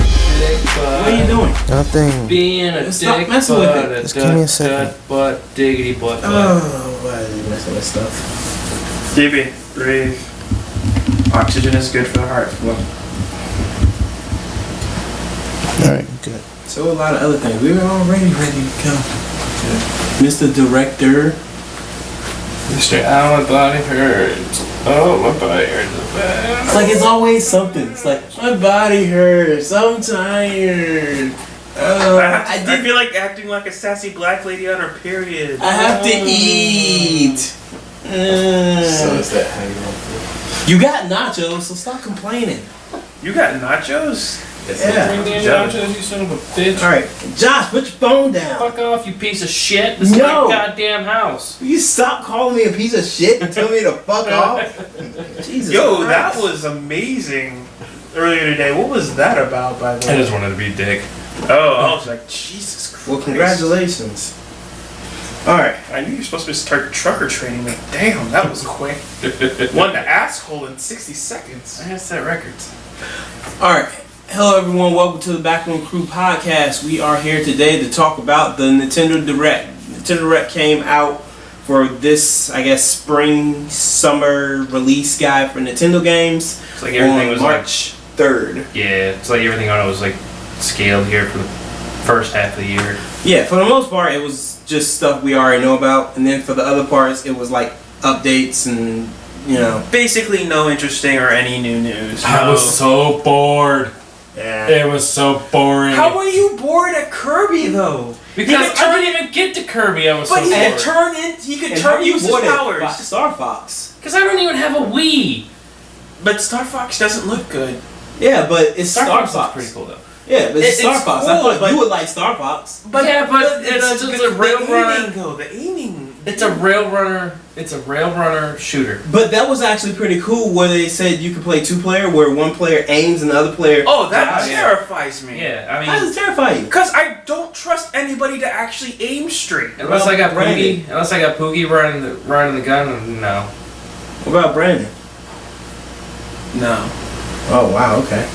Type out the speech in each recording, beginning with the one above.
What are you doing? Nothing. Being a Stop dick messing with it. Just give me a second. butt, diggity butt. Oh, why are you messing with stuff? DB, breathe. Oxygen is good for the heart. Alright, good. So a lot of other things. We were already ready to go. Mr. Director. Oh, my body hurts. Oh, my body hurts. It's like it's always something. It's like my body hurts. I'm tired. I feel like acting like a sassy black lady on her period. I have to eat. So is that how you want to? You got nachos, so stop complaining. You got nachos? Yeah. Bring the nachos, you son of a bitch. All right, Josh, put your phone down. Fuck off, you piece of shit. This is No. my goddamn house. Will you stop calling me a piece of shit and tell me to fuck off? Jesus Yo, Christ. that was amazing earlier today. What was that about, by the way? I just wanted to be a dick. Oh, I was like, Jesus Christ. Well, congratulations. All right. I knew you were supposed to start trucker training. Like, damn, that was quick. Won the asshole in 60 seconds. I had set records. All right. Hello, everyone. Welcome to the Backroom Crew podcast. We are here today to talk about the Nintendo Direct. Nintendo Direct came out for this, I guess, spring, summer release guide for Nintendo games. It's like everything on was March 3rd. Yeah, it's like everything on it was like scaled here for the first half of the year. Yeah, for the most part, it was just stuff we already know about, and then for the other parts, it was like updates and, you know. Basically, no interesting or any new news. I was so bored. Yeah. It was so boring. How were you bored at Kirby though? Because I didn't even get to Kirby. I was But so he bored. could turn in. He could And how turn you use his bought it, powers. Star Fox. Because I don't even have a Wii. But Star Fox doesn't look good. Yeah, but it's Star, Star Fox. Fox is pretty cool though. Yeah, but it's Star It's Fox. I cool, thought but- you would like Star Fox. Yeah, but it's just a rail the runner. aiming though. The aiming. It's a rail runner. It's a rail runner shooter. But that was actually pretty cool where they said you could play two-player where one player aims and the other player... Oh, that dives. terrifies me. Yeah, I How mean, does it terrify you? Because I don't trust anybody to actually aim straight. unless I got Brandon. Poogie running the gun, no. What about Brandon? No. Oh, wow, okay.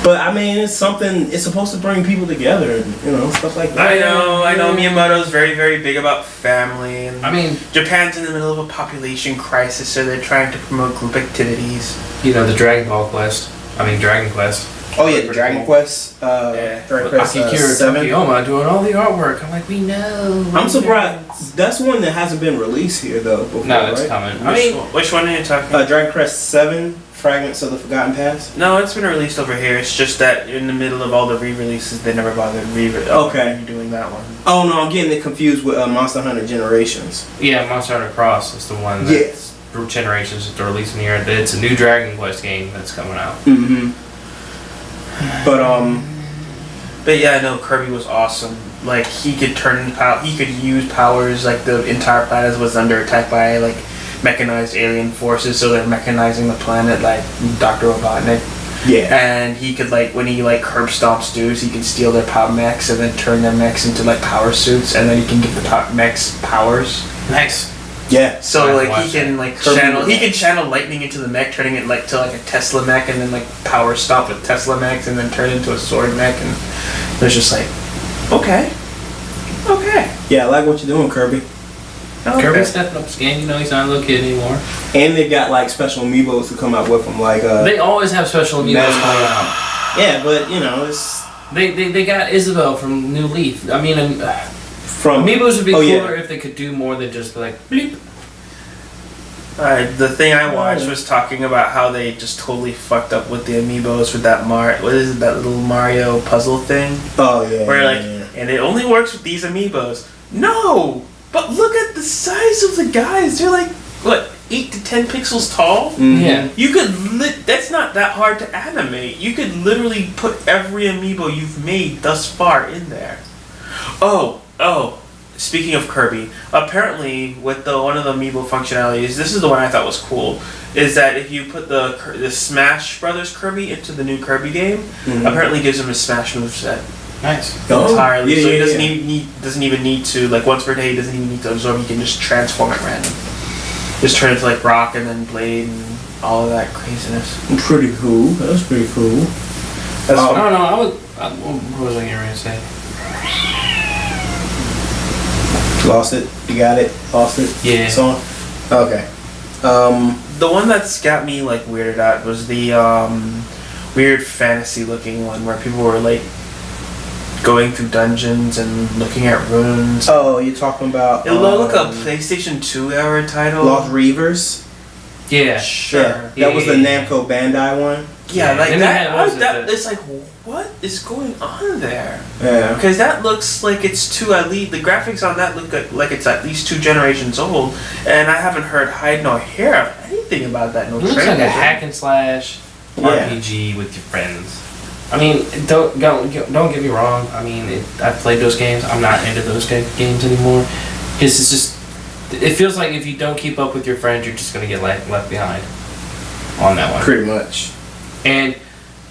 But, I mean, it's something... It's supposed to bring people together, you know, stuff like that. I know. Miyamoto's very, very big about family, and I mean, Japan's in the middle of a population crisis, so they're trying to promote group activities. you know, the Dragon Quest. Oh, yeah, the Dragon Quest. Yeah. Dragon Quest Akira 7. Tokiyama doing all the artwork. I'm like, we know. I'm surprised. That's one that hasn't been released here, though, before, No, it's right? coming. Which one are you talking about? Dragon Quest 7, Fragments of the Forgotten Past. No, it's been released over here. It's just that in the middle of all the re-releases, they never bothered redoing that one. Oh, no, I'm getting it confused with Monster Hunter Generations. Yeah, Monster Hunter Cross is the one that Yes. Generations that they're releasing here. It's a new Dragon Quest game that's coming out. Mm-hmm. But yeah, no, Kirby was awesome. Like he could he could use powers. Like the entire planet was under attack by like mechanized alien forces, so they're mechanizing the planet like Dr. Robotnik. Yeah. And he could like when he like curb stomps dudes, he can steal their power mechs and then turn their mechs into like power suits, and then he can give the mechs powers. Nice. Yeah. So I've like he can like channel lightning into the mech, turning it like to like a Tesla mech, and then like power stop with Tesla mechs, and then turn it into a sword mech, and it's just like, okay. Yeah, I like what you're doing, Kirby. Okay. Kirby's stepping up his game. You know, he's not a little kid anymore. And they've got like special amiibos to come out with them, like They always have special amiibos Magic. coming out. Yeah, but you know, it's They got Isabel from New Leaf. I mean, from amiibos would be Oh, cooler yeah. if they could do more than just like bleep. The thing I watched was talking about how they just totally fucked up with the amiibos with that what is it, that little Mario puzzle thing? Oh yeah. Where yeah, like, yeah. and it only works with these amiibos. No! But look at the size of the guys. They're like, what, 8 to 10 pixels tall? Mhm. Yeah. You could that's not that hard to animate. You could literally put every amiibo you've made thus far in there. Oh, speaking of Kirby, apparently with one of the amiibo functionalities, this is the one I thought was cool, is that if you put the Smash Brothers Kirby into the new Kirby game, Mhm. apparently gives him a Smash moveset. Nice. Oh, entirely. yeah, So he yeah, doesn't yeah. doesn't even need to like once per day. He doesn't even need to absorb. He can just transform it random. Just turn it to like rock and then blade and all of that craziness. Pretty cool. That was pretty cool. That's I fun. don't know. What was I going to say? Lost it. You got it. Lost it. Yeah. Song. Okay. The one that's got me like weirded out was the weird fantasy looking one where people were like going through dungeons and looking at runes. Oh, you're talking about It looked like a PlayStation 2 era title. Lost Reavers. Yeah. Sure. Yeah, that was the Namco Bandai one. Yeah, like And that. then was that it's like, what is going on there? Yeah. Because that looks like it's too at least the graphics on that look like it's at least 2 generations old, and I haven't heard hide nor hair of anything about that. No It looks like trailer. a hack and slash Yeah. RPG with your friends. I mean, don't get me wrong. I mean, I've played those games. I'm not into those games anymore. It's just, it feels like if you don't keep up with your friends, you're just gonna get left behind on that one. Pretty much. And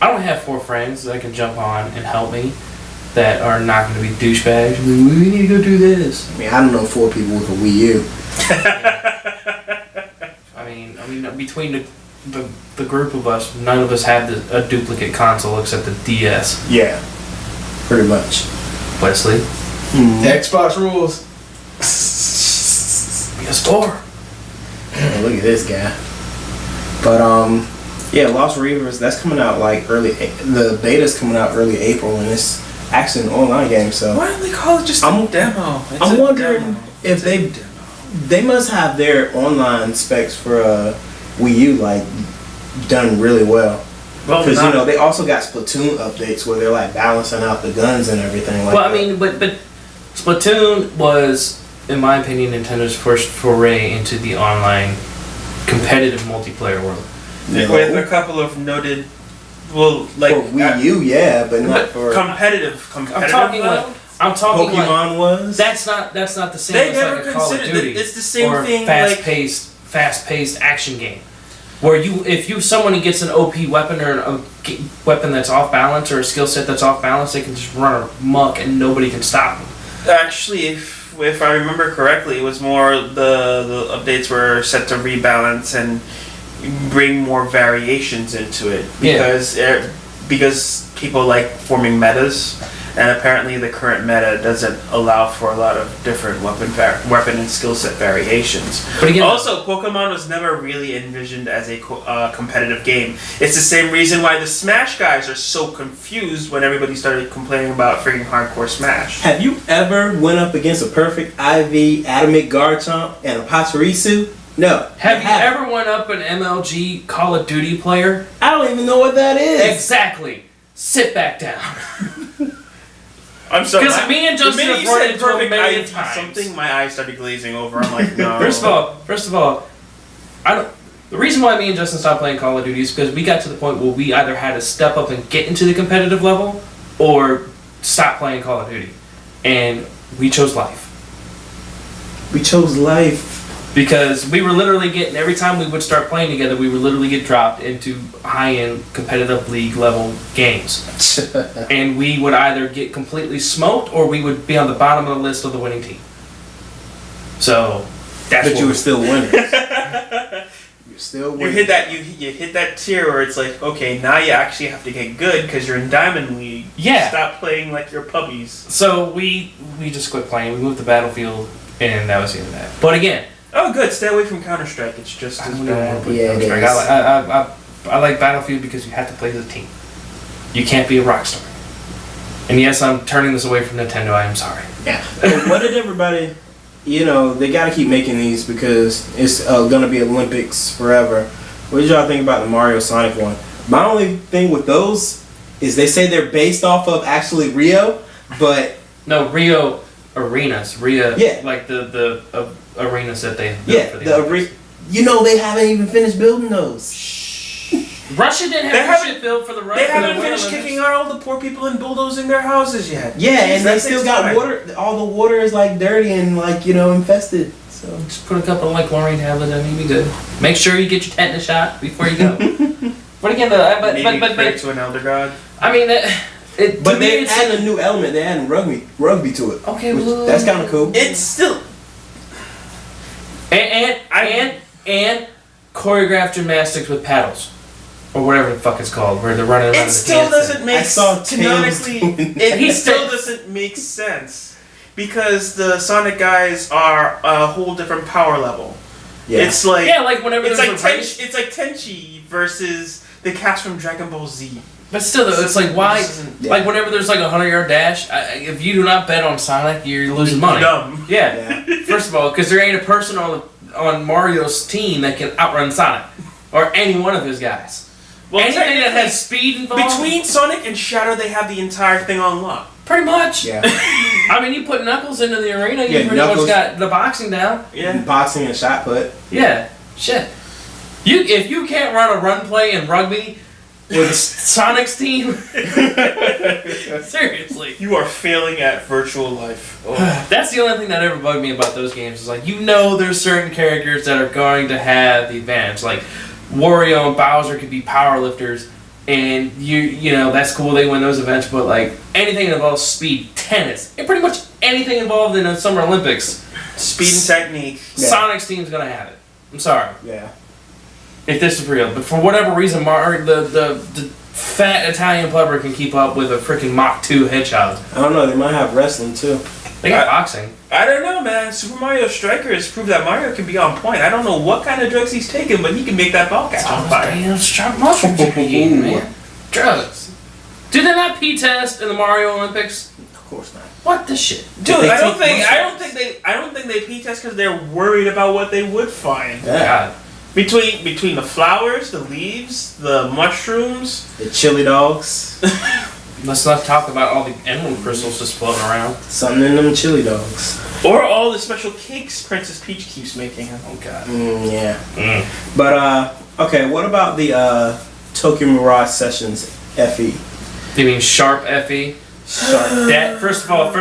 I don't have 4 friends that can jump on and help me that are not going to be douchebags. We need to go do this. I mean, I don't know 4 people with a Wii U. I mean, between the group of us, none of us have a duplicate console except the DS. Yeah. Pretty much. Wesley, Xbox rules. PS4. Oh, look at this guy. But yeah, Lost Reavers. That's coming out like early. The beta's coming out early April, and it's actually an online game. So Why don't they call it just I'm- a demo? It's I'm a wondering demo. if they must have their online specs for Wii U like done really well. Well, Because not- they also got Splatoon updates where they're like balancing out the guns and everything. Like Well, I that. mean, but Splatoon was, in my opinion, Nintendo's first foray into the online competitive multiplayer world. with a couple of noted, well, like for Wii U, yeah, but not but for competitive I'm talking like level? Pokemon. Pokemon was. That's not the same They as never like a Call of considered Duty it's the same or thing. Like fast-paced action game. Where if someone gets an OP weapon or a weapon that's off balance or a skill set that's off balance, they can just run amok and nobody can stop them. actually, if I remember correctly, it was more the updates were set to rebalance and bring more variations into it because people like forming metas, and apparently the current meta doesn't allow for a lot of different weapon and skill set variations. But again, Also, Pokemon was never really envisioned as a competitive game. It's the same reason why the Smash guys are so confused when everybody started complaining about freaking hardcore Smash. Have you ever went up against a perfect IV Atomic Garchomp and a Pachirisu? No. have you ever went up an MLG Call of Duty player? I don't even know what that is. Exactly. Sit back down. I'm sorry. Because me and The Justin minute have you run said into it a perfect million ID times. something, my eyes started glazing over. I'm like, no. First of all, the reason why me and Justin stopped playing Call of Duty is because we got to the point where we either had to step up and get into the competitive level or stop playing Call of Duty. And we chose life. We chose life. Because we were literally every time we would start playing together, we would literally get dropped into high-end competitive league level games. And we would either get completely smoked or we would be on the bottom of the list of the winning team. So, that's But what you were still winning. You're still You winning. hit that. You hit that tier where it's like, okay, now you actually have to get good because you're in Diamond League. Yeah. Stop playing like your puppies. So we just quit playing. We moved to Battlefield, and that was the end of that. But again, Oh, good. Stay away from Counter Strike. It's just I as don't even want to bad. play Yeah, it Counter-Strike. is. I like Battlefield because you have to play as a team. You can't be a rock star. And yes, I'm turning this away from Nintendo. I am sorry. Yeah. And what did everybody? They got to keep making these because it's gonna be Olympics forever. What did y'all think about the Mario Sonic one? My only thing with those is they say they're based off of actually Rio, but No, Rio arenas. Rio, Yeah. like the arenas that they built yeah, for the the Olympics. they haven't even finished building those. Russia didn't They have haven't- shit built for the They haven't Winter finished Olympics. kicking out all the poor people and bulldozing their houses yet. Yeah, Jeez, and they that still takes got time. water. All the water is like dirty and infested. So Just put a couple of like chlorine tablets and you'll be good. Make sure you get your tetanus shot before you go. But again, Maybe pray to an elder god. I mean, But they added a new element. They added rugby to it. Okay, which, well, that's kind of cool. It's still and choreographed gymnastics with paddles, or whatever the fuck it's called, where they're running around. It still doesn't make canonically. It still said- doesn't make sense because the Sonic guys are a whole different power level. Yeah. It's like like whenever it's there's like a race. It's like Tenchi versus the cast from Dragon Ball Z. But still, though, it's like why? This isn't- Yeah. Like whenever there's like a 100-yard dash, if you do not bet on Sonic, you're losing money. Dumb. Yeah. First of all, because there ain't a person on Mario's team that can outrun Sonic or any one of his guys. Well, Anything that technically, has speed involved. between Sonic and Shadow, they have the entire thing on lock. Pretty much. Yeah. I mean, you put Knuckles into the arena, you Yeah, pretty Knuckles- much got the boxing down. Yeah. Boxing and shot put. Yeah. Shit. If you can't run a run play in rugby with Sonic's team, seriously. You are failing at virtual life. Oh. That's the only thing that ever bugged me about those games is like, there's certain characters that are going to have the advantage. Like Wario and Bowser could be power lifters, and you know that's cool. They win those events, but like anything that involves speed, tennis, and pretty much anything involved in the Summer Olympics, Speed and technique. Yeah. Sonic's team's gonna have it. I'm sorry Yeah. if this is real, but for whatever reason, the fat Italian plumber can keep up with a freaking Mach 2 hedgehog. I don't know. They might have wrestling too. They got boxing. I don't know, man. Super Mario Striker has proved that Mario can be on point. I don't know what kind of drugs he's taking, but he can make that ball catch on fire. Damn, sharp mushrooms in the game, man. Drugs. Do they not pee test in the Mario Olympics? Of course not. What the shit? Dude, They I don't take think they pee test because they're worried about what they would find. Yeah. God. Between the flowers, the leaves, the mushrooms. The chili dogs. Let's not talk about all the emerald crystals just floating around. Something in them chili dogs. Or all the special cakes Princess Peach keeps making. Oh god. Yeah. Mm. But okay. What about the Tokyo Mirage Sessions FE? You mean Sharp FE? Sharp. That first of all,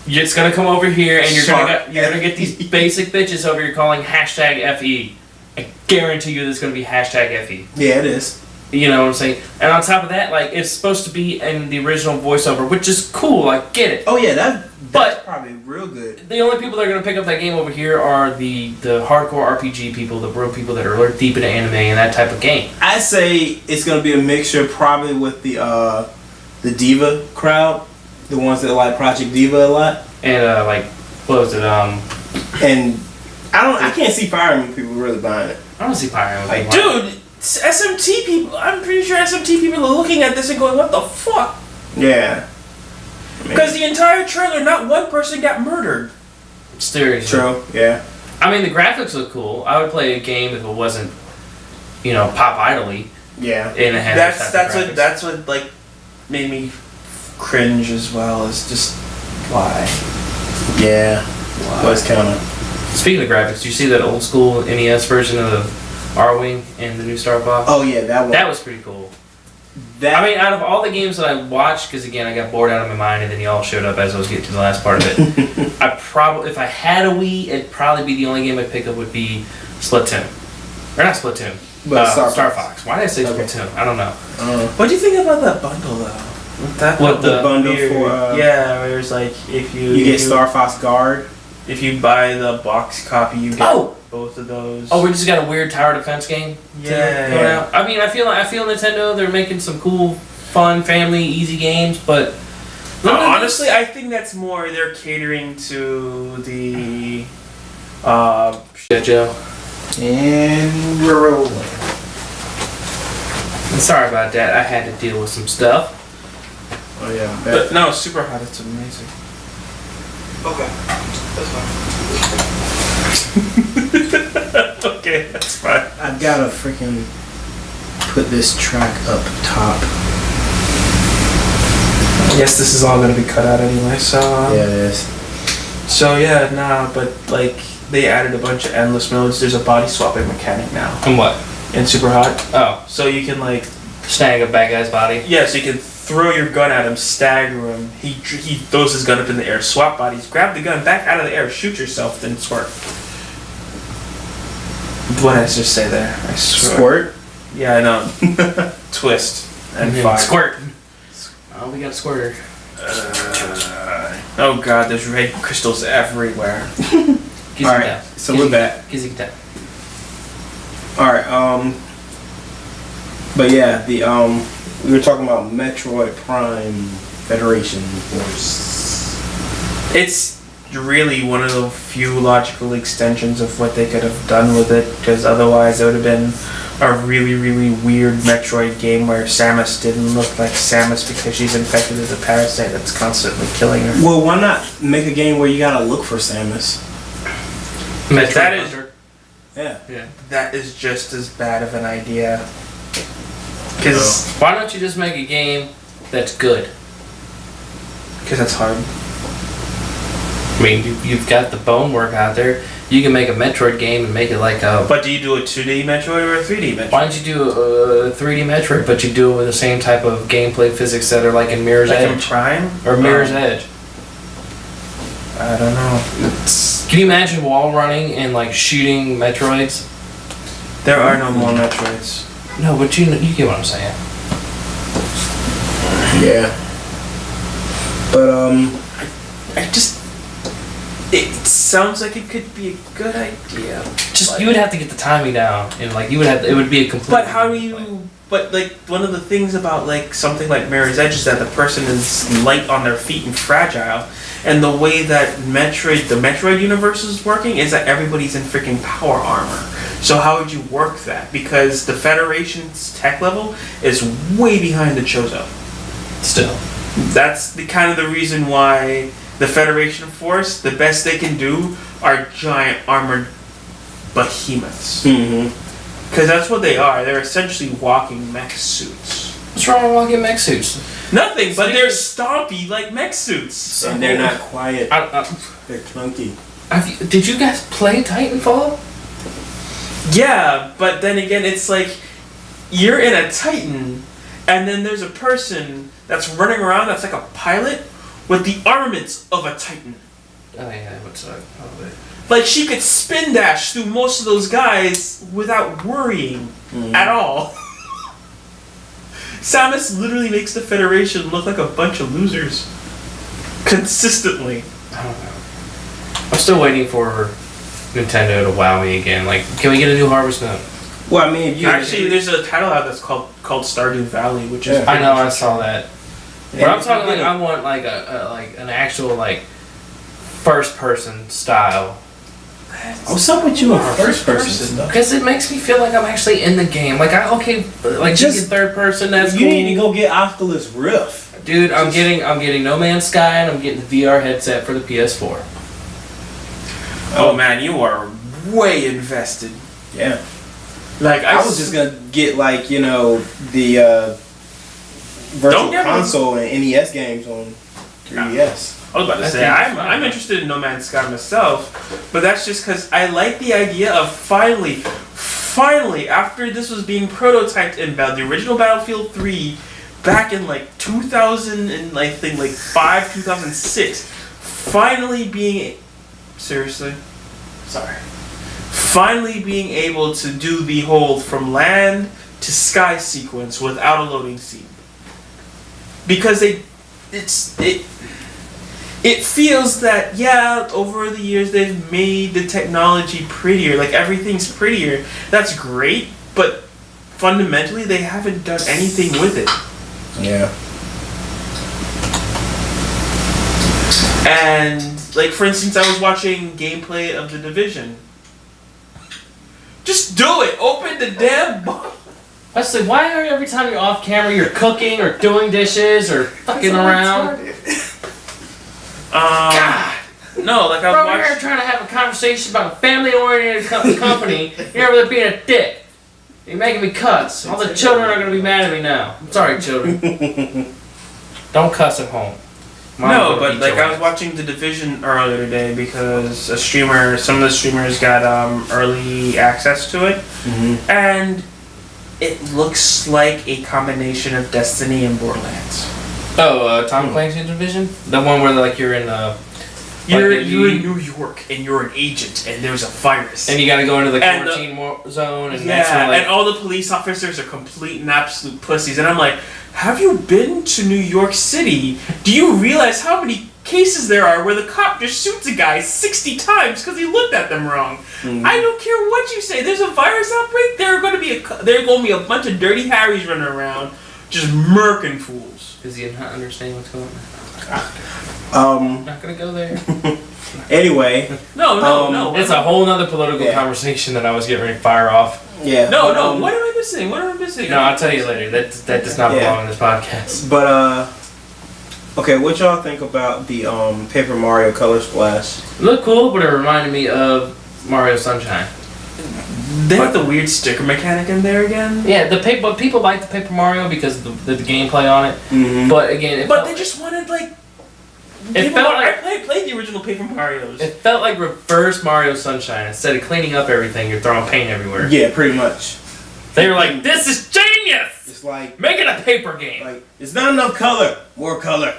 it's gonna come over here and you're gonna get these basic bitches over here calling hashtag FE. I guarantee you there's gonna be hashtag FE. Yeah, it is. You know what I'm saying? And on top of that, like it's supposed to be in the original voiceover, which is cool. I get it. Oh yeah, that's But- probably real good. The only people that are going to pick up that game over here are the hardcore RPG people, the real people that are deep into anime and that type of game. I say it's gonna be a mixture, probably with the Diva crowd, the ones that like Project Diva a lot, And like, what was it? and I can't see Fire Emblem people really buying it. I don't see Pyro. Like, Dude, SMT people, I'm pretty sure SMT people are looking at this and going, what the fuck? Yeah. Because the entire trailer, not one person got murdered. Seriously. True. Yeah. I mean, the graphics look cool. I would play a game if it wasn't, Pop Idly. Yeah. And it had That's what like made me cringe as well. Is just why. Yeah. Was kind of. Speaking of graphics, do you see that old school NES version of the R-Wing and the new Star Fox? Oh yeah, that one. That was pretty cool. That. I mean, out of all the games that I watched, because again, I got bored out of my mind, and then you all showed up as I was getting to the last part of it. If I had a Wii, it'd probably be the only game I'd pick up would be Splatoon. Or not Splatoon, But Star Fox. Why did I say Okay. Splatoon? I don't know. What do you think about that bundle though? With that What, the bundle weird- for yeah, where it's like if you you get Star Fox Guard. if you buy the box copy, you get Oh! both of those. Oh, we just got a weird tower defense game yeah. coming out. I mean, I feel Nintendo, they're making some cool, fun, family, easy games, but... Honestly, I think that's more they're catering to the Shit, Joe. And we're rolling. I'm sorry about that. I had to deal with some stuff. Oh yeah. but no, Super Hot, it's amazing. Okay. Okay, that's fine. I've gotta freaking put this track up top. I guess this is all gonna be cut out anyway, so Yeah, it is. so yeah, nah, but like they added a bunch of endless modes. There's a body swapping mechanic now And what? in Super Hot. Oh, So you can like snag a bad guy's body. yeah, so you can throw your gun at him, stagger him. He throws his gun up in the air, swap bodies, grab the gun back out of the air, shoot yourself, then squirt. What did I just say there? I swear. Squirt. Yeah, I know. Twist. and 5. Squirt. Oh, we got a squirter. Oh god, there's red crystals everywhere. Alright, so we're back. Alright, but yeah, we were talking about Metroid Prime Federation Force. It's really one of the few logical extensions of what they could have done with it, because otherwise it would have been a really, really weird Metroid game where Samus didn't look like Samus because she's infected with a parasite that's constantly killing her. Well, why not make a game where you gotta look for Samus? Metroid That is- Hunter. Yeah. Yeah. That is just as bad of an idea. Because Why don't you just make a game that's good? that's hard. I mean, you've got the bone work out there. You can make a Metroid game and make it like a... But do you do a 2D Metroid or a 3D Metroid? Why don't you do a 3D Metroid, but you do it with the same type of gameplay physics that are like in Mirror's Like in Edge? Prime? Or Mirror's Edge. I don't know. Can you imagine wall running and like shooting Metroids? There are no more Metroids. No, but you get what I'm saying. Yeah. But, I just... It sounds like it could be a good idea. Just you would have to get the timing down, and like you would have. It would be a complete. But how do you... But like, one of the things about like something like Mirror's Edge is that the person is light on their feet and fragile. And the way that the Metroid universe is working is that everybody's in freaking power armor. So how would you work that? Because the Federation's tech level is way behind the Chozo. Still. That's the kind of the reason why the Federation Force, the best they can do are giant armored behemoths. Because that's what they are. They're essentially walking mech suits. What's wrong with walking mech suits? Nothing, but they're stompy like mech suits. and they're not quiet. I, They're clunky. did you guys play Titanfall? Yeah, but then again, it's like you're in a Titan, and then there's a person that's running around that's like a pilot with the armaments of a Titan. Oh yeah, that would suck. Like, she could spin dash through most of those guys without worrying at all. Samus literally makes the Federation look like a bunch of losers. Consistently. I don't know. I'm still waiting for Nintendo to wow me again. Like, can we get a new Harvest Moon? Well, I mean, if you Actually, there's a title out that's called Stardew Valley, which is... Yeah. I know, I saw that. But I'm if talking you like get I want like an actual like first person style. what's up with you in first person stuff? Because it makes me feel like I'm actually in the game. Like Just- just third person. That's You cool. need to go get Oculus Rift. Dude, I'm getting No Man's Sky and I'm getting the VR headset for the PS4. Oh man, you are way invested. Yeah. Like, I was just gonna get like, the virtual Don't get me- console and NES games on 3DS. I was about to I say, think it's I'm fine. interested in No Man's Sky myself, but that's just because I like the idea of finally, after this was being prototyped in the original Battlefield 3, back in like 2000 and I think like 2006, finally being able to do the whole from land to sky sequence without a loading scene. Because it feels that, yeah, over the years they've made the technology prettier, like everything's prettier. That's great, but fundamentally they haven't done anything with it. Yeah. And, like, for instance, I was watching gameplay of The Division. Just do it! Open the damn book! Wesley, why are every time you're off camera you're cooking or doing dishes or fucking around? No, like I We're was over here watching. trying to have a conversation about a family-oriented company. You're over there being a dick. You're making me cuss. All the children are going to be mad at me now. I'm sorry, children. Don't cuss at home. Mom No, will but beat like your I was ass. watching The Division earlier today because some of the streamers got early access to it, and it looks like a combination of Destiny and Borderlands. Oh, Tom Clancy's Division? The one where like you're in You're Like, in New York and you're an agent and there's a virus. And you gotta go into the And quarantine zone, and that's yeah, when, and all the police officers are complete and absolute pussies. And I'm like, have you been to New York City? Do you realize how many cases there are where the cop just shoots a guy 60 times because he looked at them wrong? I don't care what you say. There's a virus outbreak. There are going to be a bunch of dirty Harrys running around, just murking fools. Is he not understanding what's going on? Not gonna go there. Anyway. No. It's a whole nother political conversation that I was getting ready to fire off. Yeah. No. What am I missing? What am I missing? No, I'll tell you later. That does not belong in this podcast. But okay, what y'all think about the Paper Mario Color Splash? It looked cool, but it reminded me of Mario Sunshine. They have the weird sticker mechanic in there again. Yeah, but people like the Paper Mario because of the gameplay on it. Mm-hmm. But again, they just wanted like. I played the original Paper Marios. It felt like reverse Mario Sunshine. Instead of cleaning up everything, you're throwing paint everywhere. Yeah, pretty much. They were like, "This is genius! It's like make it a paper game." Like, it's not enough color. More color.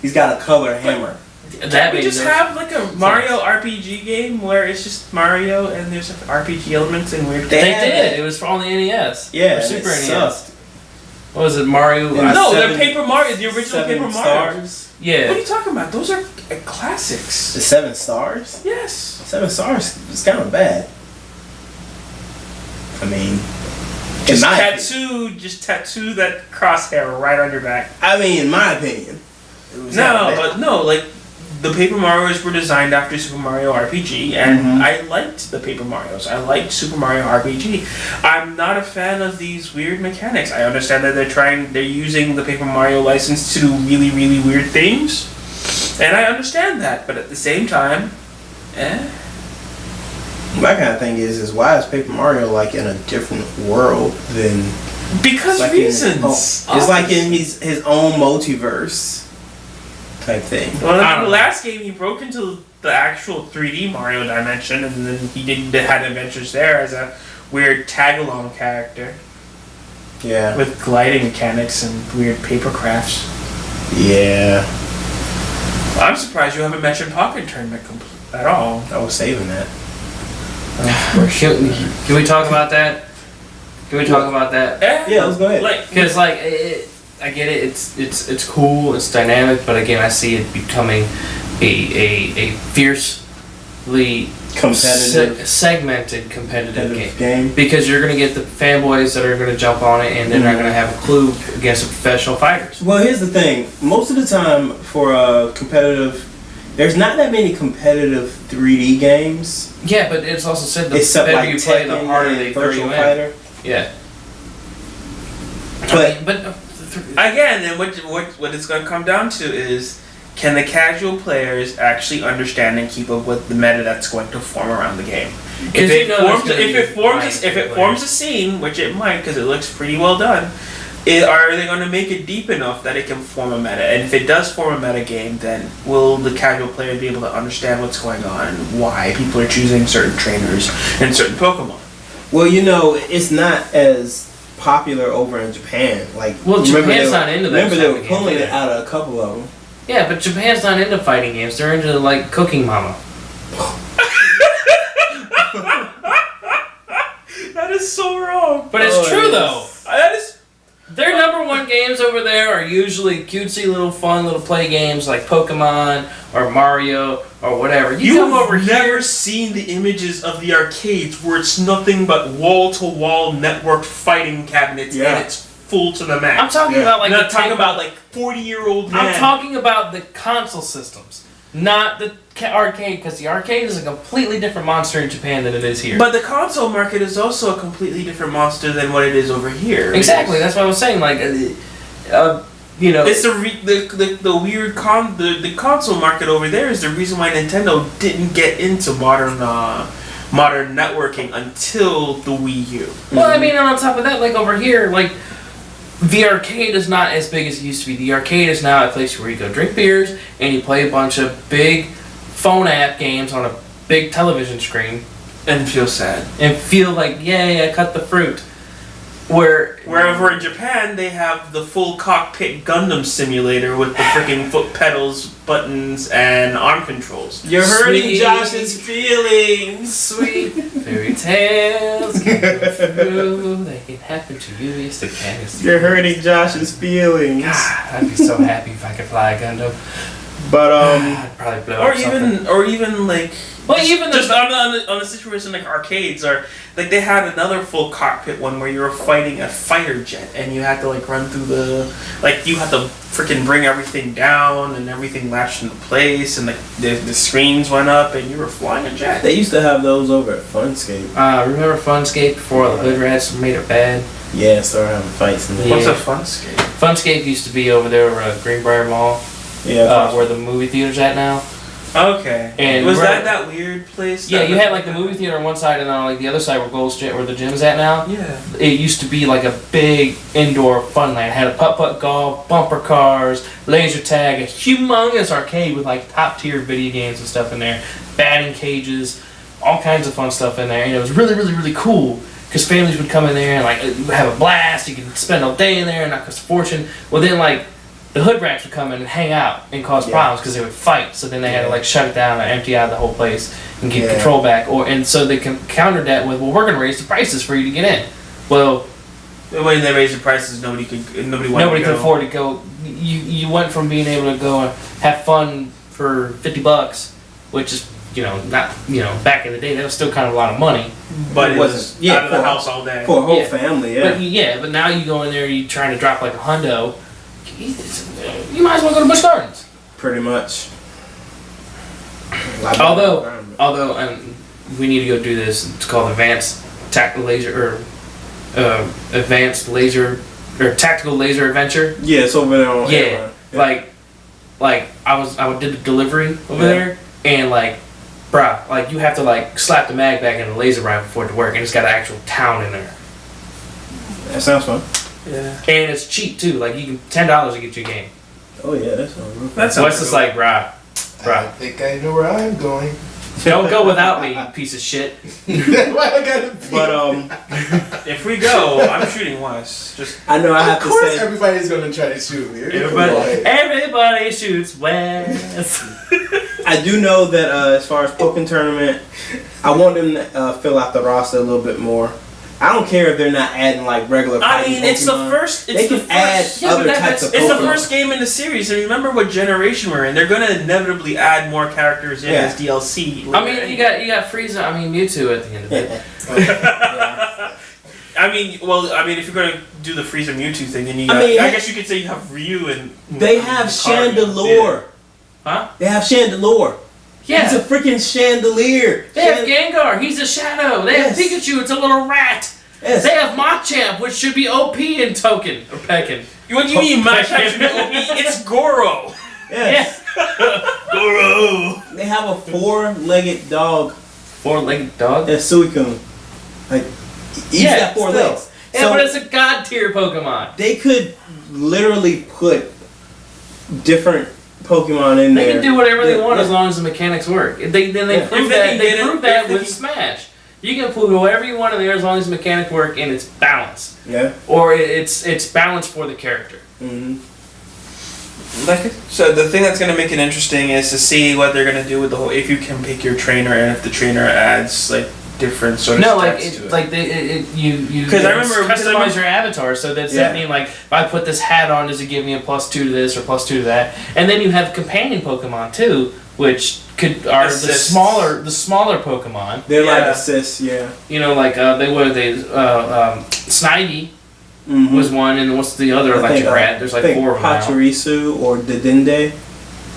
He's got a color hammer. That we just have like a Mario RPG game where it's just Mario and there's like RPG elements and weird. They did. It was on the NES. Yeah, or Super NES. Sucked. What was it, Mario? No, they're Paper Mario, the original Paper Mario. Yeah. What are you talking about? Those are classics. The 7 stars? Yes. 7 stars is kind of bad. I mean, just tattoo that crosshair right on your back. I mean, in my opinion. Like the Paper Marios were designed after Super Mario RPG, and I liked the Paper Marios. I liked Super Mario RPG. I'm not a fan of these weird mechanics. I understand that they're using the Paper Mario license to do really, really weird things, and I understand that. But at the same time, My kind of thing is why is Paper Mario like in a different world than? Because like reasons. It's like in his own multiverse type thing. Well, in the last game, he broke into the actual 3D Mario dimension, and then he had adventures there as a weird tag-along character. Yeah. With gliding mechanics and weird paper crafts. Yeah. I'm surprised you haven't mentioned Pocket Tournament at all. I was saving that. Can we talk about that? Yeah, let's go ahead. Because I get it. It's cool. It's dynamic. But again, I see it becoming a fiercely segmented competitive game. Because you're gonna get the fanboys that are gonna jump on it, and they're not gonna have a clue against the professional fighters. Well, here's the thing. Most of the time, for a competitive, there's not that many competitive 3D games. Yeah, but it's also said the Except better like you play, the Tekken harder and they throw you Virtual in. Fighter. Yeah. But again, and what it's going to come down to is, can the casual players actually understand and keep up with the meta that's going to form around the game? If it forms a scene, which it might, because it looks pretty well done, are they going to make it deep enough that it can form a meta? And if it does form a meta game, then will the casual player be able to understand what's going on and why people are choosing certain trainers and certain Pokemon? well, it's not as popular over in Japan. Japan's not into that. Remember they were pulling it out of a couple of them. Yeah, but Japan's not into fighting games. They're into like Cooking Mama. That is so wrong. But it's true though. That is. Their number one games over there are usually cutesy little fun little play games like Pokemon or Mario or whatever. You've never seen the images of the arcades where it's nothing but wall-to-wall networked fighting cabinets and it's full to the max. I'm talking about like I'm not talking about like 40-year-old men. I'm talking about the console systems, not the arcade, because the arcade is a completely different monster in Japan than it is here. But the console market is also a completely different monster than what it is over here. Exactly, that's what I was saying. Like, it's the weird the console market over there is the reason why Nintendo didn't get into modern networking until the Wii U. Well, I mean, and on top of that, like over here, like the arcade is not as big as it used to be. The arcade is now a place where you go drink beers and you play a bunch of big phone app games on a big television screen and feel sad and feel like, yay, I cut the fruit. Wherever in Japan, they have the full cockpit Gundam simulator with the freaking foot pedals, buttons, and arm controls. You're hurting Sweet. Josh's feelings. Sweet fairy tales can go through. They can happen to you. Yes, they can. Yes, they You're can. hurting Josh's feelings. God, I'd be so happy if I could fly a Gundam. But I'd probably blow up something. Or even like. Well, even just the on a situation like arcades, or like they had another full cockpit one where you were fighting a fighter jet and you had to like run through you had to freaking bring everything down and everything latched into place and like the screens went up and you were flying a jet. they used to have those over at Funscape. remember Funscape before the hood rats made it bad? Yeah, started having fights in there. What's Yeah. a fun skate? Funscape used to be over there at Greenbrier Mall, Yeah, where the movie theater's at now. Okay. And was we're- that weird place? Yeah, that you had like the movie theater on one side, and then on like the other side where where the gym's at now. Yeah. It used to be like a big indoor fun land. It had a putt-putt golf, bumper cars, laser tag, a humongous arcade with like top-tier video games and stuff in there, batting cages, all kinds of fun stuff in there. And it was really, really, really cool because families would come in there and like have a blast. You could spend all day in there and not cost a fortune. Well, then like the hood rats would come in and hang out and cause Yeah. problems because they would fight. So then they had to like shut it down and empty out the whole place and get Yeah. control back. And so they countered that with, well, we're going to raise the prices for you to get in. Well, When they raised the prices, nobody wanted nobody to could go. afford to go. You went from being able to go and have fun for $50, which is not back in the day that was still kind of a lot of money. But it was wasn't- out of the for- house all day. for a whole Yeah. family, yeah. But now you go in there, you trying to drop like a hundo. You might as well go to Busch Gardens. Pretty much. Although we need to go do this. It's called Advanced Tactical Laser Advanced Laser or Tactical Laser Adventure. Yeah, it's over there on Yeah, like I did the delivery over there, and like, bruh, like you have to like slap the mag back in the laser rifle for it to work, and it's got an actual town in there, That sounds fun. Yeah. and it's cheap too. Like you can $10 to get you a game. Oh yeah, that sounds real fun. That's So it's just like, bruh, I think I know where I'm going. don't go without me, you piece of shit. Why I gotta be? But if we go, I'm shooting Wes. Just I know I have Of to course, say, everybody's gonna try to shoot me. Everybody shoots West. I do know that as far as Pokken Tournament, I want them to fill out the roster a little bit more. I don't care if they're not adding like regular. I fighting mean, it's the Pokemon. first. It's They the can add first. Yeah, but other that- types of It's the Pokemon. first game in the series, and remember what generation we're in. They're gonna inevitably add more characters in Yeah. as DLC. I mean, you got Frieza. I mean, Mewtwo at the end of it. I mean, if you're gonna do the Frieza Mewtwo thing, then you. I mean, I guess you could say you have Ryu and. They have Lucario. Chandelure. Huh? They have Chandelure. Yeah. He's a freaking chandelier. They have Gengar, he's a shadow. They have Yes. Pikachu, it's a little rat. Yes. They have Machamp, which should be OP in Token or Peckin. What do you mean, my should be OP? It's Goro. Yes. Goro. They have a four-legged dog. Four-legged dog? That's Suicune. Like, he's got four still. legs. Yeah, So but it's a god tier Pokemon. they could literally put different Pokemon in They there. can do whatever they Yeah, want yeah. as long as the mechanics work. They Yeah. prove If they that. can They get it- prove if that they with can- Smash. You can put whatever you want in there as long as the mechanics work and it's balanced, Yeah. or it's balanced for the character. Mm-hmm. So the thing that's gonna make it interesting is to see what they're gonna do with the whole. If you can pick your trainer, and if the trainer adds like different sort of No, like stats to it. you 'Cause I it's remember- customize your avatar. So does that Yeah. mean like if I put this hat on, does it give me a +2 to this or +2 to that? And then you have companion Pokemon too, which are Assists. the smaller Pokemon. They're like Yeah. assists, yeah. You know, like Snivy Mm-hmm. was one, and what's the other electric rat? There's like 4 of them now. Pachirisu or Dedenne.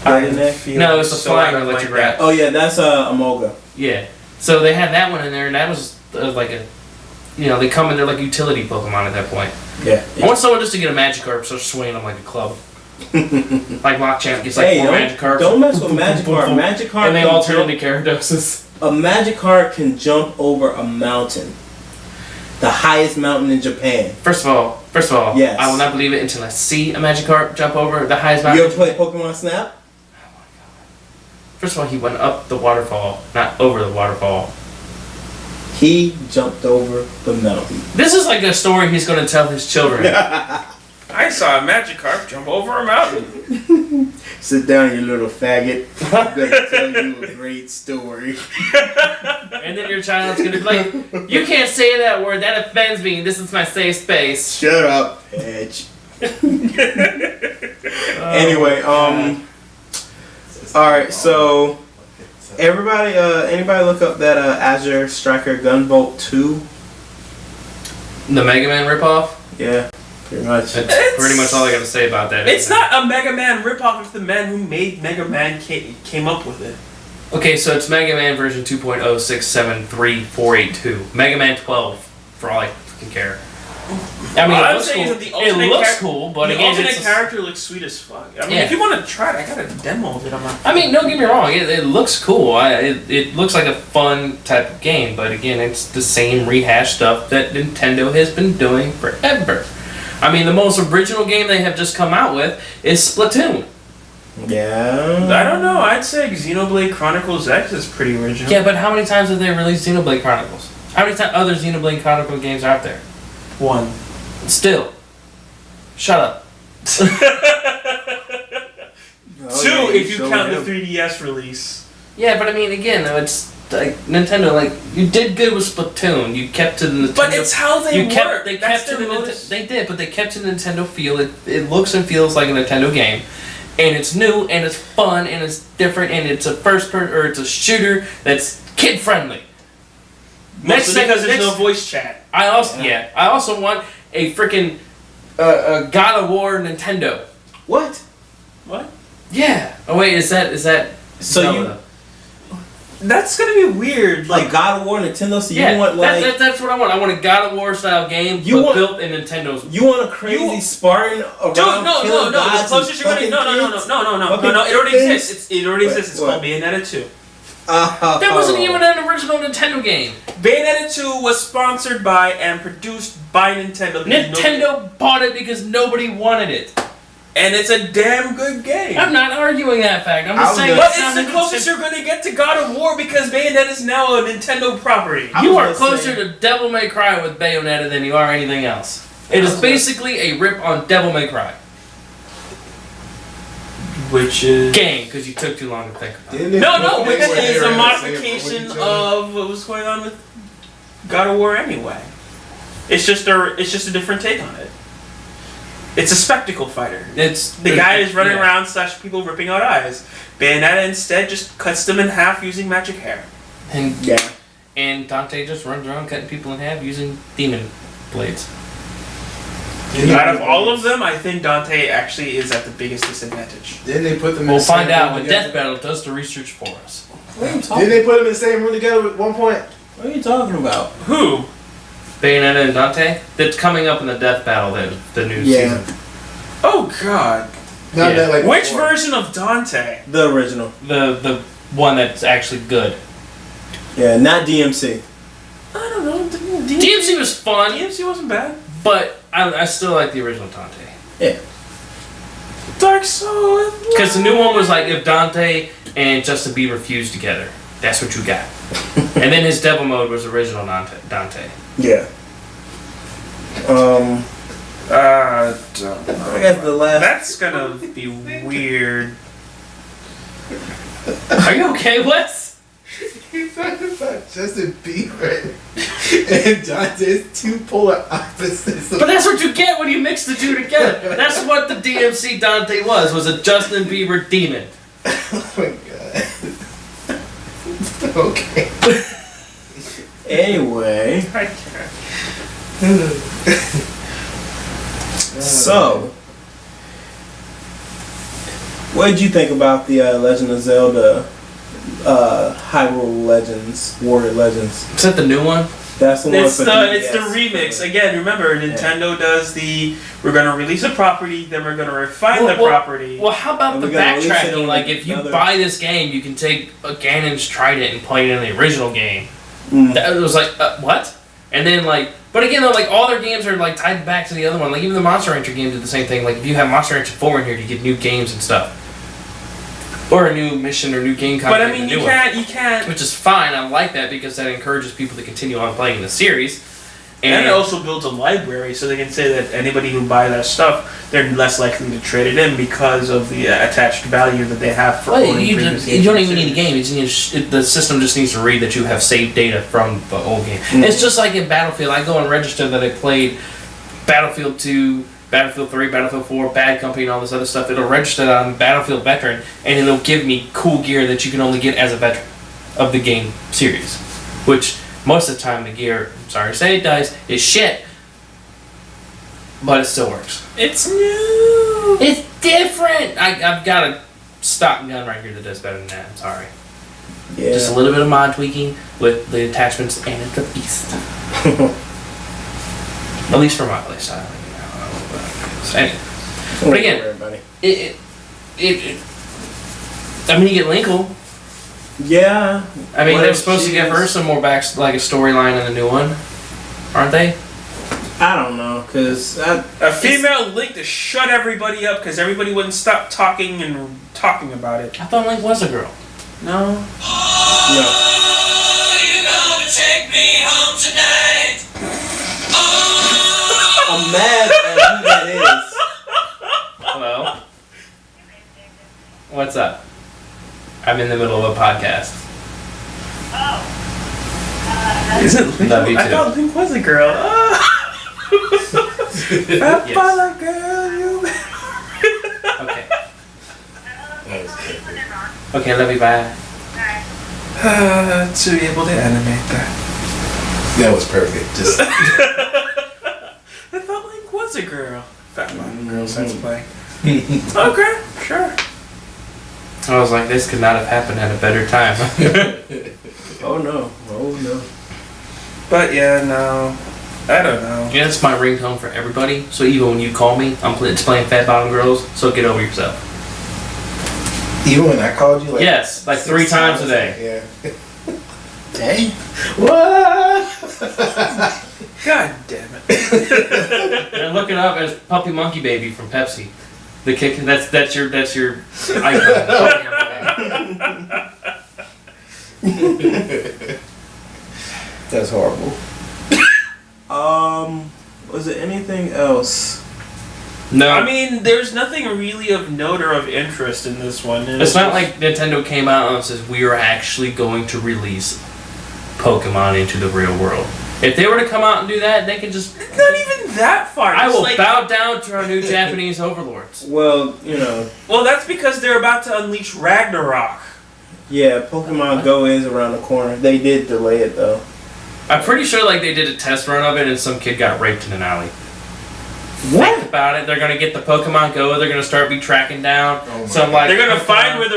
Dedenne? No, it's a so flying I don't electric like rat. Oh yeah, that's Amoga. Yeah. So they had that one in there, and that was like a, they come in there like utility Pokemon at that point. Yeah. I want someone just to get a Magikarp, start swinging them like a club. Like Machamp gets like Hey, 4 don't, Magikarps. don't mess with Magikarp. Magikarp And they can all turn jump- into Gyarados. A Magikarp can jump over a mountain. The highest mountain in Japan. First of all, Yes. I will not believe it until I see a Magikarp jump over the highest You mountain. ever play Pokemon Snap? First of all, he went up the waterfall, not over the waterfall. He jumped over the metal heap. This is like a story he's going to tell his children. I saw a Magikarp jump over a mountain. Sit down, you little faggot. I'm gonna tell you a great story. And then your child's going to be like, you can't say that word, that offends me, this is my safe space. Shut up, Edge. Anyway, alright, so everybody, anybody look up that Azure Striker Gunvolt 2? The Mega Man ripoff? Yeah, pretty much. That's pretty much all I got to say about that. It's not a Mega Man ripoff if the man who made Mega Man came up with it. Okay, so it's Mega Man version 2.0673482. Mega Man 12, for all I fucking care. I mean, All it I'm looks saying cool. is that the It alternate looks cool, but the again, alternate it's character looks sweet as fuck. I mean, Yeah. if you want to try it, I got a demo of it on my phone. I mean, don't get me wrong. It looks cool. It looks like a fun type of game, but again, it's the same rehashed stuff that Nintendo has been doing forever. I mean, the most original game they have just come out with is Splatoon. Yeah. I don't know. I'd say Xenoblade Chronicles X is pretty original. Yeah, but how many times have they released Xenoblade Chronicles? How many other Xenoblade Chronicles games are out there? One. Still. Shut up. Two, if you showed count him. the 3DS release. Yeah, but I mean, again, though, it's like Nintendo. Like you did good with Splatoon. You kept to the Nintendo. But it's how they work. They That's kept to their the modus. They did, but they kept to the Nintendo feel. It looks and feels like a Nintendo game, and it's new and it's fun and it's different and it's a it's a shooter that's kid friendly. Mostly because there's no voice chat. I also want a freaking God of War Nintendo. What? What? Yeah. Oh wait, is that So Zelda? That's gonna be weird. Like God of War Nintendo, so Yeah, you want like that's what I want. I want a God of War style game, You but want- built in Nintendo's. you want a crazy Spartan around Dude, no. killing The gods closest and you're gonna fucking kids? no. Fucking It already things? exists. It already exists. It's What? called Bayonetta 2. That wasn't even an original Nintendo game. Bayonetta 2 was sponsored by and produced by Nintendo. Nintendo bought it because nobody wanted it. And it's a damn good game. I'm not arguing that fact. I'm I just was saying. gonna- But it's the closest you're gonna get to God of War because Bayonetta is now a Nintendo property. I You was are gonna closer say- to Devil May Cry with Bayonetta than you are anything else. It is basically a rip on Devil May Cry Which is game because you took too long to think about it. no, which is a modification of what was going on with God of War anyway. It's just a different take on it. It's a spectacle fighter. It's The guy is running yeah. around / people ripping out eyes. Bayonetta instead just cuts them in half using magic hair. And Yeah. And Dante just runs around cutting people in half using demon blades. Out of all of them, I think Dante actually is at the biggest disadvantage. Didn't they put them in We'll the same find out room when together? Death Battle does the research for us. What are you Didn't talking? they put them in the same room together at one point? What are you talking about? Who? Bayonetta and Dante? That's coming up in the Death Battle, the new Yeah. season. Oh God! Not Yeah. that like Which before. version of Dante? The original. The one that's actually good. Yeah, not DMC. I don't know. DMC was fun, DMC wasn't bad. but I still like the original Dante. Yeah. Dark Souls. Because the new one was like if Dante and Justin Bieber fused together. That's what you got. And then his devil mode was original Dante. Yeah. I I guess the last. That's gonna be weird. Are you okay, Wes? He's talking about Justin Bieber and Dante's two polar opposites. But that's what you get when you mix the two together. That's what the DMC Dante was a Justin Bieber demon. Oh my god. Okay. Anyway, I can't. so what did you think about the Legend of Zelda Hyrule Legends, Warrior Legends? Is that the new one? That's the one It's for the 3DS. remix. Again, remember, Nintendo does we're gonna release a property, then we're gonna refine the property. Well, how about And the we're gonna release it backtracking? on Like, if you another- buy this game, you can take a Ganon's Trident and play it in the original game. Mm. That was like, what? And then, like, but again, though, like, all their games are, like, tied back to the other one. Like, even the Monster Rancher game did the same thing. Like, if you have Monster Rancher 4 in here, you get new games and stuff. or a new mission or new game content. But I mean, you can't. Which is fine. I like that because that encourages people to continue on playing the series. And it also builds a library, so they can say that anybody who buy that stuff, they're less likely to trade it in because of the attached value that they have for owning you previous don't even games. need a game. You just need the system just needs to read that you have saved data from the old game. It's just like in Battlefield. I go and register that I played Battlefield 2, Battlefield 3, Battlefield 4, Bad Company, and all this other stuff. It'll register that on Battlefield Veteran, and it'll give me cool gear that you can only get as a veteran of the game series. Which, most of the time, the gear, I'm sorry to say it does, is shit. But it still works. It's new! It's different! I've got a stock gun right here that does better than that. I'm sorry. Yeah. Just a little bit of mod tweaking with the attachments, and it's a beast. At least for my playstyle. Anyway. But again, I mean, you get Linkle. Yeah. I mean, What they're if supposed to give she's- her some more like a storyline in the new one, aren't they? I don't know, cause A female Link to shut everybody up because everybody wouldn't stop talking about it. I thought Link was a girl. No. no. I'm mad at who that is. Hello? What's up? I'm in the middle of a podcast. Is it Link? Love you I too. thought Link was a girl. Yes. Follow girl, you. Okay. That was perfect. Okay, love you, bye. To be able to animate that. That was perfect. Just I thought Link was a girl. Fat Bottom Girls, let's play. Okay, sure. I was like, this could not have happened at a better time. Oh no. Oh no. But yeah, no. I don't know. Yeah, that's my ringtone for everybody. So even when you call me, it's playing Fat Bottom Girls. So get over yourself. even when I called you, like Yes, like 3 times a day. Yeah. Dang. What? God damn it. And look it up as Puppy Monkey Baby from Pepsi. The kick. That's your icon. That's horrible. Was there anything else? No, I mean, there's nothing really of note or of interest in this one. it's not like Nintendo came out and says we are actually going to release Pokemon into the real world. If they were to come out and do that, they could just. It's not even that far. I It's will like- bow down to our new Japanese overlords. Well, you know, Well, that's because they're about to unleash Ragnarok. yeah, Pokemon Go is around the corner. They did delay it though. I'm pretty sure like they did a test run of it and some kid got raped in an alley. What? Think about it. They're gonna get the Pokemon Go. They're gonna start tracking down Oh my some like. They're gonna Pokemon- find where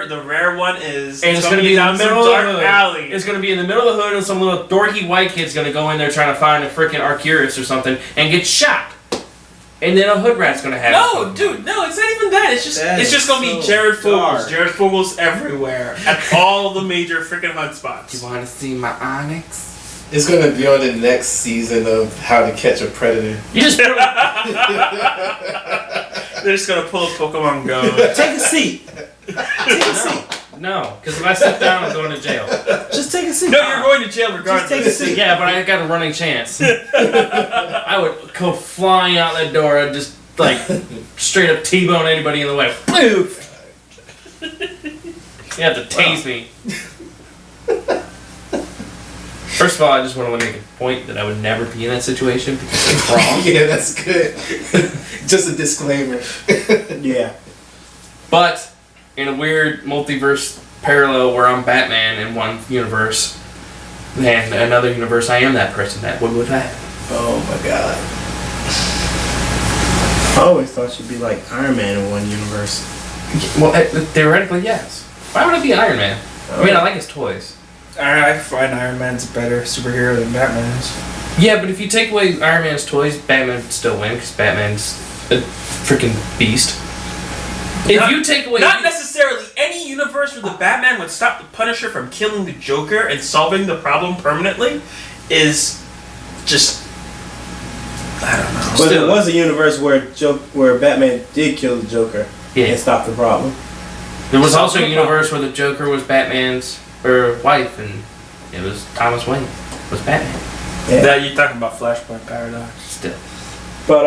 the rare one is. And it's gonna be in the down some middle of the dark hood. alley. It's gonna be in the middle of the hood, and some little dorky white kid's gonna go in there trying to find a freaking Arceus or something and get shot. And then a hood rat's gonna have. No, it. dude, no, it's not even that. It's just That it's is just gonna be so Jared Fogels. dark. Jared Fogels everywhere at all the major freaking hunt You spots. want to see my Onyx? It's gonna be on the next season of How to Catch a Predator. You just They're just gonna pull a Pokemon Go. Take a seat. Take a seat. no, because if I sit down, I'm going to jail. Just take a seat. No, you're going to jail regardless. take a seat. Yeah, but I got a running chance. I would go flying out that door and just like straight up T-bone anybody in the way. Poof! You have to tase me. First of all, I just want to make a point that I would never be in that situation because it's wrong. Yeah, that's good. Just a disclaimer. Yeah. But in a weird multiverse parallel where I'm Batman in one universe, and another universe I am that person, that what would happen? Oh my god. I always thought you'd be like Iron Man in one universe. Well, theoretically, yes. Why would I be Iron Man? I mean, I like his toys. I find Iron Man's a better superhero than Batman is. Yeah, but if you take away Iron Man's toys, Batman would still win because Batman's a freaking beast. If you take away... Not necessarily any universe where the Batman would stop the Punisher from killing the Joker and solving the problem permanently is just... I don't know. But there was a universe where Batman did kill the Joker Yeah. and stop the problem. There was also a universe where the Joker was Batman's wife, and it was Thomas Wayne was Batman. Yeah. That you're talking about Flashpoint Paradox. Still. But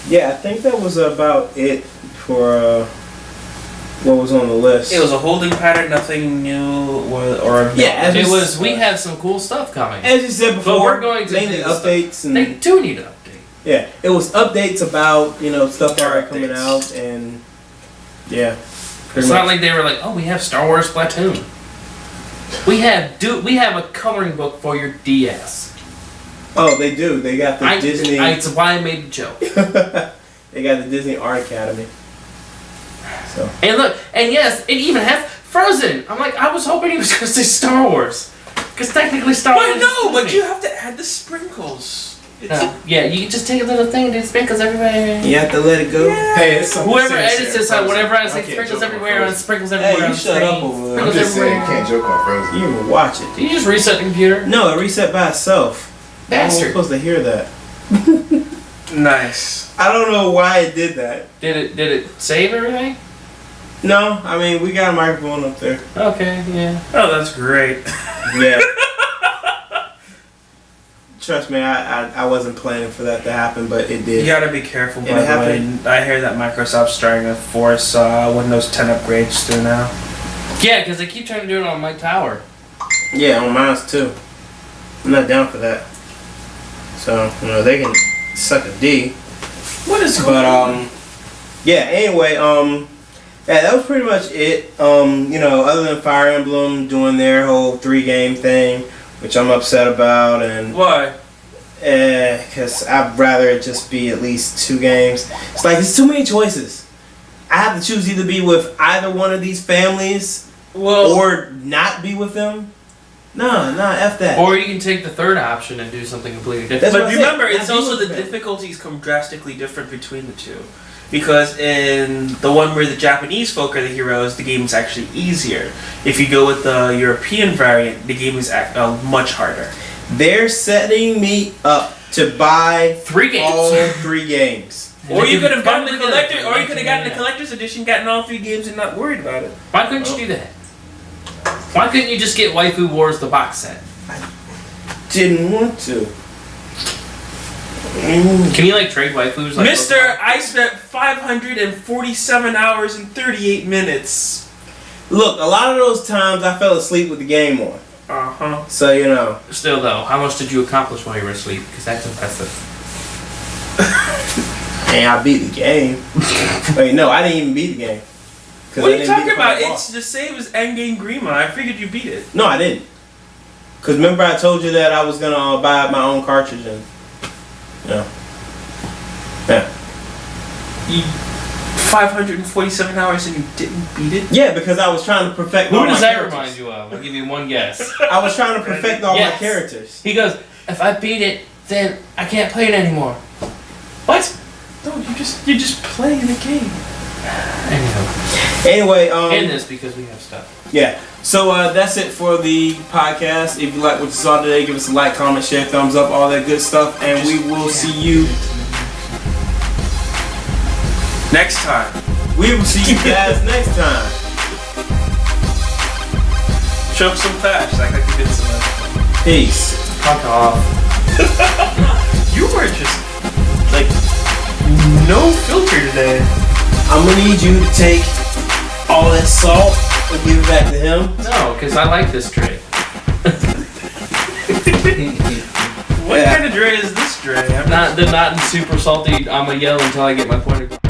yeah, I think that was about it for what was on the list. It was a holding pattern, nothing new, or Yeah, It was. We have some cool stuff coming. as you said before. But we're going to mainly do updates and They do need to update. yeah, it was updates about stuff that are coming Updates. out and yeah. It's not like they were like, oh, we have Star Wars Splatoon. We have a coloring book for your DS. Oh, they do. They got the Disney. It's why I made the joke. They got the Disney Art Academy. So And look, and yes, it even has Frozen. I'm like, I was hoping he was going to say Star Wars, because technically Star Wars. But no, is but Disney. you have to add the sprinkles. Yeah, you can just take a little thing and do sprinkles everywhere. you have to let it go. Hey, it's something Whoever sincere. edits this out, whatever I say, can't sprinkles joke on everywhere, and Frozen. sprinkles Hey, everywhere. you on shut screen. up over there. I'm Sprinkles just saying, you everywhere. can't joke on Frozen. You even watch it. Did you just reset the computer? No, it reset by itself. I was Bastard. supposed to hear that. Nice. I don't know why it did that. Did it save everything? No, I mean we got a microphone up there. Okay, yeah. Oh, that's great. Yeah. Trust me, I wasn't planning for that to happen, but it You did. gotta be careful, It by the way. happened. I hear that Microsoft's starting to force Windows 10 upgrades through now. Yeah, because they keep trying to do it on my tower. Yeah, on mine too. I'm not down for that. So they can suck a D. What is going But on? yeah. Anyway, yeah, that was pretty much it. Other than Fire Emblem doing their whole 3-game thing, which I'm upset about, and Why? because I'd rather it just be at least 2 games. It's like it's too many choices. I have to choose either be with either one of these families Well, or not be with them. No, F that. Or you can take the third option and do something completely different. That's but what I remember, said. it's Not also be the with them. difficulties come drastically different between the two. Because in the one where the Japanese folk are the heroes, the game is actually easier. If you go with the European variant, the game is much harder. They're setting me up to buy 3 games. all 3 games. Or you could have gotten the Bundle collector, together. or you could have gotten the collector's edition, gotten all 3 games, and not worried about it. Why couldn't you do that? Why couldn't you just get Waifu Wars the box set? Didn't want to. Can you trade waifus? Like Mister, I spent 547 hours and 38 minutes. Look, a lot of those times I fell asleep with the game on. Uh-huh. So, Still though, how much did you accomplish while you were asleep? Because that's impressive. and I beat the game. Wait, no, I didn't even beat the game. 'Cause What I are you didn't beat talking the about? final It's boss. the same as Endgame Grima. I figured you beat it. No, I didn't. Because remember I told you that I was going to buy my own cartridge and... Yeah. 547 hours and you didn't beat it? Yeah, because I was trying to perfect all Who my does that characters. remind you of? I'll give you one guess. I was trying to perfect all my Yes. characters. He goes, if I beat it, then I can't play it anymore. What? No, you're just playing the game. Anyhow, Anyway, end this because we have stuff. yeah. So that's it for the podcast. If you like what you saw today, give us a like, comment, share, thumbs up, all that good stuff, and we will see you. Next time. We will see you guys next time. Show some patch like I did some. Peace. Fuck off. You were just like no filter today. I'm gonna need you to take all that salt and give it back to him. No, because I like this tray. What Yeah. kind of Dre is this Dre? Not super salty. I'ma yell until I get my point across.